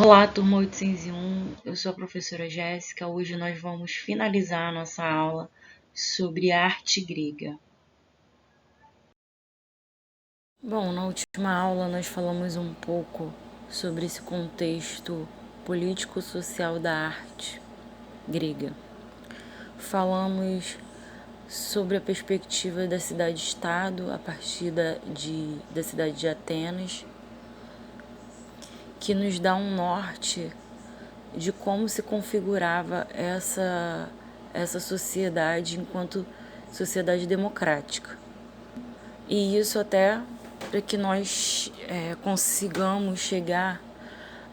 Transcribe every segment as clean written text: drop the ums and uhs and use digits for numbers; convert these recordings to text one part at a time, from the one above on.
Olá, turma 801, eu sou a professora Jéssica. Hoje nós vamos finalizar a nossa aula sobre a arte grega. Bom, na última aula nós falamos um pouco sobre esse contexto político-social da arte grega. Falamos sobre a perspectiva da cidade-estado a partir da cidade de Atenas, que nos dá um norte de como se configurava essa sociedade enquanto sociedade democrática. E isso até para que nós consigamos chegar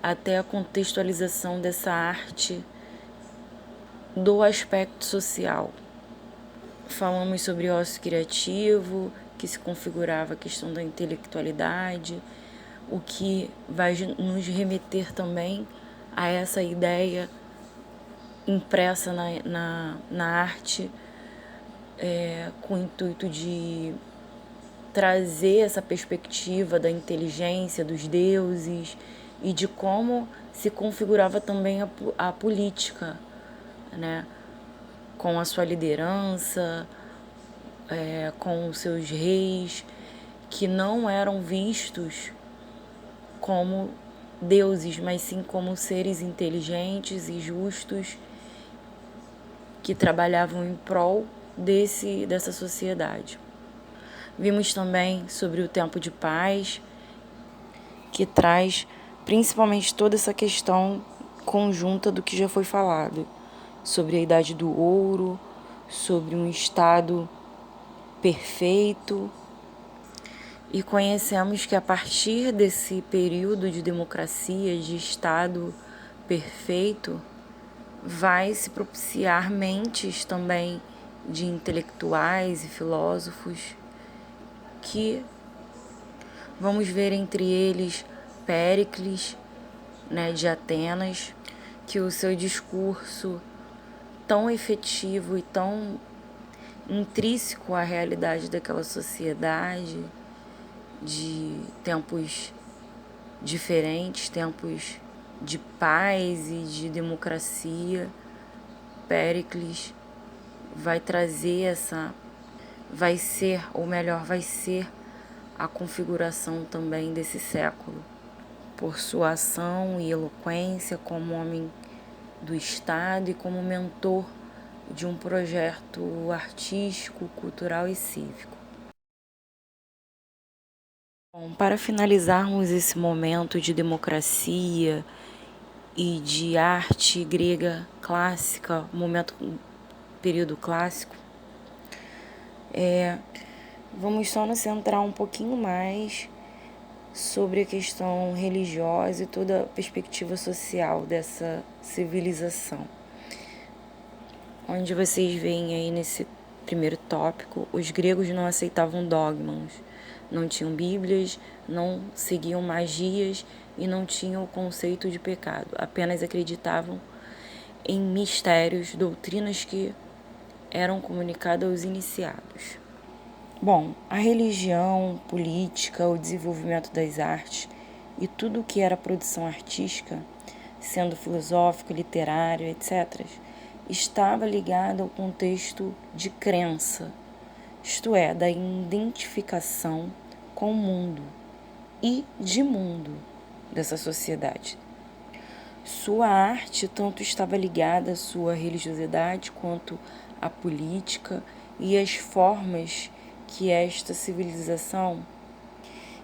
até a contextualização dessa arte do aspecto social. Falamos sobre ócio criativo, que se configurava a questão da intelectualidade, o que vai nos remeter também a essa ideia impressa na arte, com o intuito de trazer essa perspectiva da inteligência dos deuses e de como se configurava também a política, né? Com a sua liderança, com os seus reis, que não eram vistos como deuses, mas sim como seres inteligentes e justos que trabalhavam em prol dessa sociedade. Vimos também sobre o tempo de paz, que traz principalmente toda essa questão conjunta do que já foi falado, sobre a idade do ouro, sobre um estado perfeito. E conhecemos que a partir desse período de democracia, de estado perfeito, vai se propiciar mentes também de intelectuais e filósofos, que vamos ver entre eles Péricles, né, de Atenas, que o seu discurso tão efetivo e tão intrínseco à realidade daquela sociedade, de tempos diferentes, tempos de paz e de democracia, Péricles vai trazer vai ser a configuração também desse século, por sua ação e eloquência como homem do Estado e como mentor de um projeto artístico, cultural e cívico. Bom, para finalizarmos esse momento de democracia e de arte grega clássica, período clássico, vamos só nos centrar um pouquinho mais sobre a questão religiosa e toda a perspectiva social dessa civilização. Onde vocês veem aí nesse primeiro tópico, os gregos não aceitavam dogmas, não tinham bíblias, não seguiam magias e não tinham o conceito de pecado, apenas acreditavam em mistérios, doutrinas que eram comunicadas aos iniciados. Bom, a religião, política, o desenvolvimento das artes e tudo o que era produção artística, sendo filosófico, literário, etc., estava ligado ao contexto de crença, isto é, da identificação com o mundo e de mundo dessa sociedade. Sua arte tanto estava ligada à sua religiosidade quanto à política e às formas que esta civilização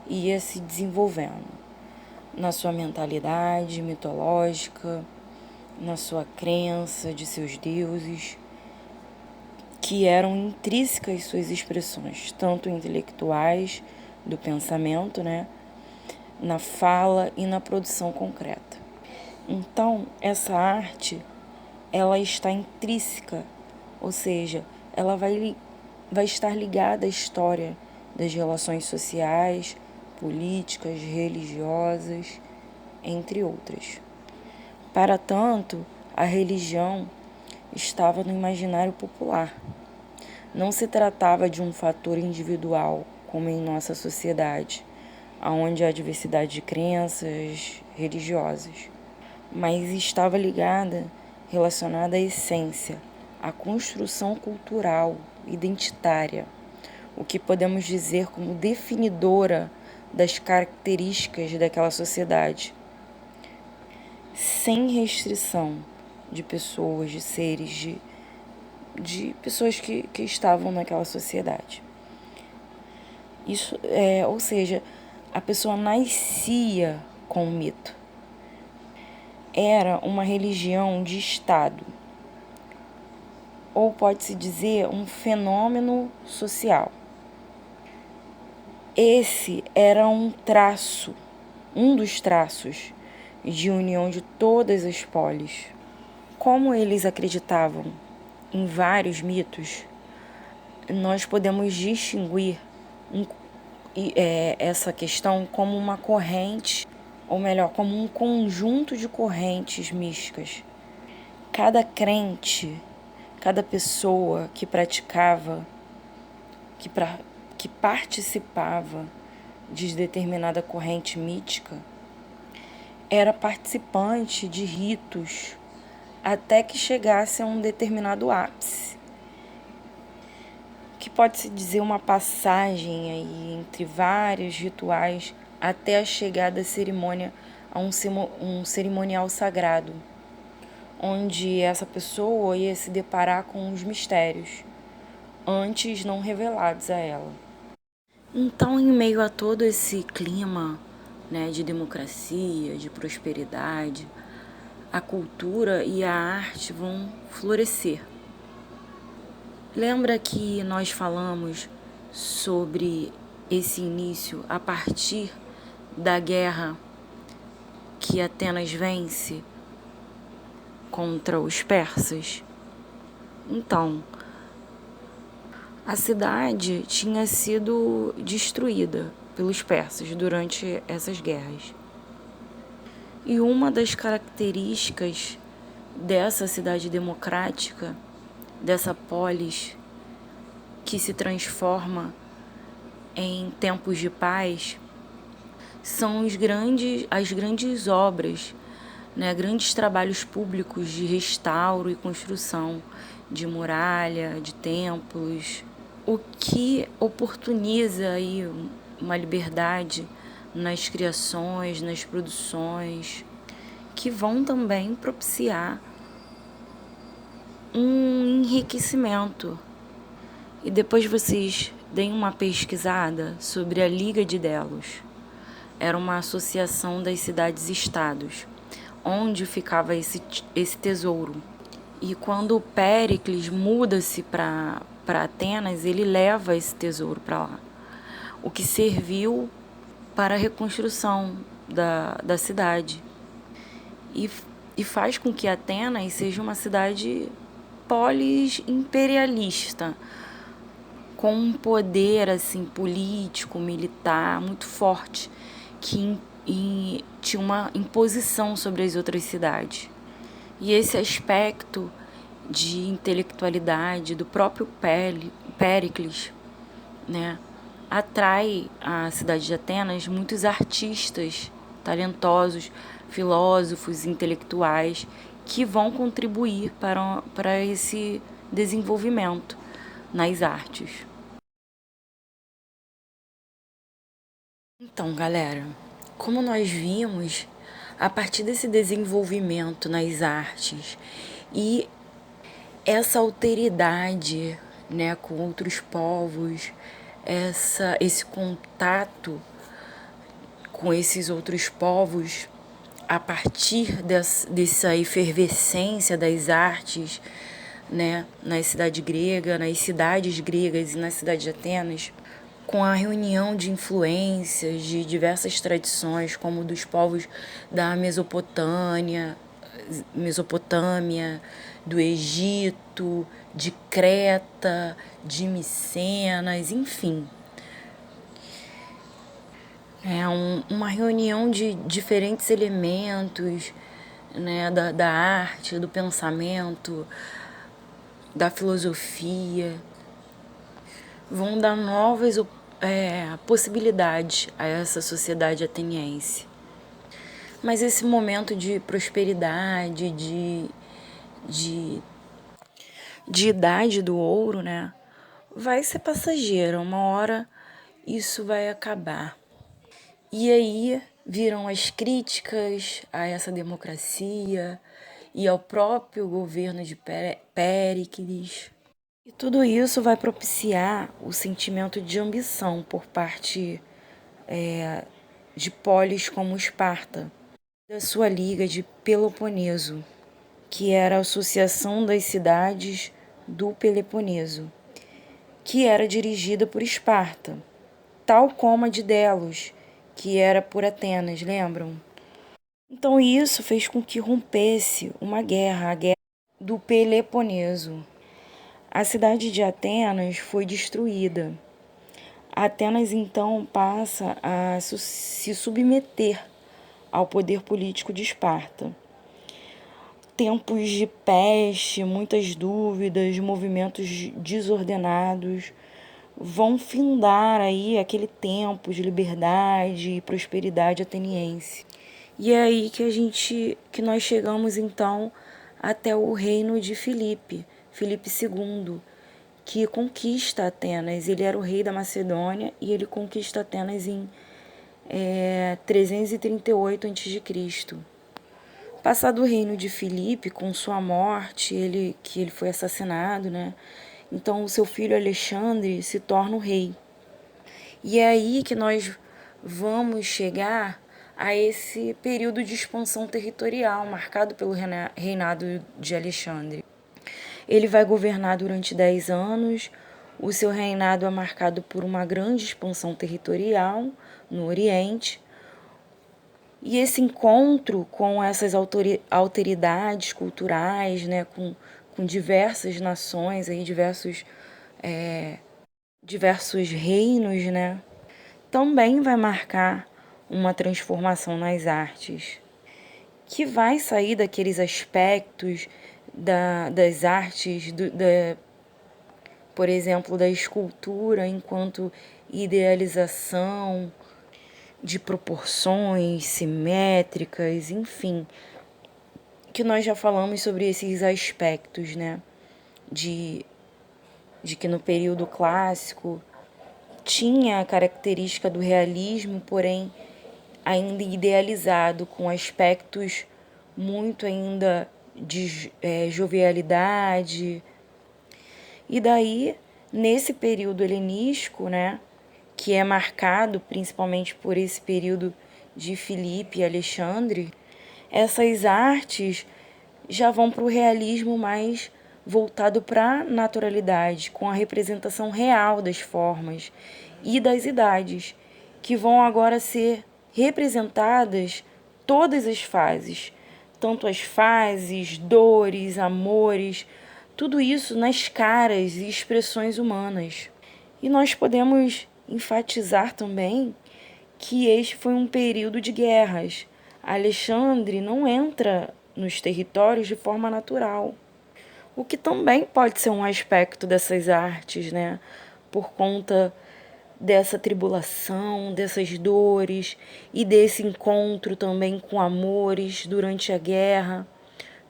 ia se desenvolvendo na sua mentalidade mitológica, na sua crença de seus deuses, que eram intrínsecas às suas expressões, tanto intelectuais, do pensamento, né, na fala e na produção concreta. Então, essa arte, ela está intrínseca, ou seja, ela vai estar ligada à história das relações sociais, políticas, religiosas, entre outras. Para tanto, a religião estava no imaginário popular. Não se tratava de um fator individual, como em nossa sociedade, onde há diversidade de crenças religiosas. mas estava relacionada à essência, à construção cultural, identitária, o que podemos dizer como definidora das características daquela sociedade, sem restrição de pessoas, de seres, de pessoas que estavam naquela sociedade. Isso ou seja, a pessoa nascia com o mito. Era uma religião de Estado, ou pode-se dizer um fenômeno social. Esse era um dos traços de união de todas as polis. Como eles acreditavam em vários mitos, nós podemos distinguir essa questão como uma corrente, ou melhor, como um conjunto de correntes místicas. Cada crente, cada pessoa que praticava, que participava de determinada corrente mítica, era participante de ritos até que chegasse a um determinado ápice, que pode-se dizer uma passagem aí entre vários rituais até a chegada da cerimônia a um cerimonial sagrado, onde essa pessoa ia se deparar com os mistérios, antes não revelados a ela. Então, em meio a todo esse clima, né, de democracia, de prosperidade, a cultura e a arte vão florescer. Lembra que nós falamos sobre esse início a partir da guerra que Atenas vence contra os persas? Então, a cidade tinha sido destruída pelos persas durante essas guerras. E uma das características dessa cidade democrática, dessa polis que se transforma em tempos de paz, são as grandes obras, né, grandes trabalhos públicos de restauro e construção de muralha, de templos, o que oportuniza aí uma liberdade nas criações, nas produções, que vão também propiciar um enriquecimento. E depois vocês deem uma pesquisada sobre a Liga de Delos. Era uma associação das cidades-estados, onde ficava esse tesouro. E quando Péricles muda-se para Atenas, ele leva esse tesouro para lá, o que serviu para a reconstrução da cidade. E faz com que Atenas seja uma cidade polis-imperialista, com um poder assim, político, militar muito forte, que tinha uma imposição sobre as outras cidades. E esse aspecto de intelectualidade do próprio Péricles, né, atrai à cidade de Atenas muitos artistas talentosos, filósofos, intelectuais, que vão contribuir para esse desenvolvimento nas artes. Então, galera, como nós vimos, a partir desse desenvolvimento nas artes e essa alteridade, né, com outros povos, esse contato com esses outros povos, a partir dessa efervescência das artes, né, nas cidades gregas e na cidade de Atenas, com a reunião de influências de diversas tradições, como dos povos da Mesopotâmia, do Egito, de Creta, de Micenas, enfim. É uma reunião de diferentes elementos, né, da arte, do pensamento, da filosofia, vão dar novas possibilidades a essa sociedade ateniense. Mas esse momento de prosperidade, de idade do ouro, né, vai ser passageiro. Uma hora isso vai acabar. E aí viram as críticas a essa democracia e ao próprio governo de Péricles. E tudo isso vai propiciar o sentimento de ambição por parte de polis como Esparta, da sua liga de Peloponeso, que era a Associação das Cidades do Peloponeso, que era dirigida por Esparta, tal como a de Delos, que era por Atenas, lembram? Então isso fez com que rompesse uma guerra, a Guerra do Peloponeso. A cidade de Atenas foi destruída. Atenas então passa a se submeter ao poder político de Esparta. Tempos de peste, muitas dúvidas, movimentos desordenados vão findar aí aquele tempo de liberdade e prosperidade ateniense. E é aí que nós chegamos então até o reino de Filipe II, que conquista Atenas. Ele era o rei da Macedônia e ele conquista Atenas em 338 a.C. Passado o reino de Filipe, com sua morte, ele foi assassinado, né? Então o seu filho Alexandre se torna o rei. E é aí que nós vamos chegar a esse período de expansão territorial marcado pelo reinado de Alexandre. Ele vai governar durante 10 anos. O seu reinado é marcado por uma grande expansão territorial no Oriente. E esse encontro com essas alteridades culturais, né, com diversas nações, aí, diversos reinos, né, também vai marcar uma transformação nas artes, que vai sair daqueles aspectos das artes, por exemplo, da escultura enquanto idealização, de proporções simétricas, enfim, que nós já falamos sobre esses aspectos, né? De que no período clássico tinha a característica do realismo, porém ainda idealizado, com aspectos muito ainda de jovialidade. E daí, nesse período helenístico, né, que é marcado principalmente por esse período de Filipe e Alexandre, essas artes já vão para o realismo mais voltado para a naturalidade, com a representação real das formas e das idades, que vão agora ser representadas todas as fases, tanto as fases, dores, amores, tudo isso nas caras e expressões humanas. E nós podemos enfatizar também que este foi um período de guerras. Alexandre não entra nos territórios de forma natural, o que também pode ser um aspecto dessas artes, né? Por conta dessa tribulação, dessas dores e desse encontro também com amores durante a guerra.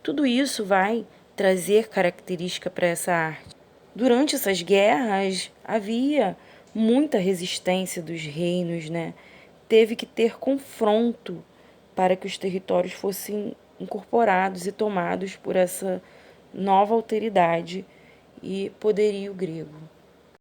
Tudo isso vai trazer característica para essa arte. Durante essas guerras havia muita resistência dos reinos, né? Teve que ter confronto para que os territórios fossem incorporados e tomados por essa nova alteridade e poderio grego.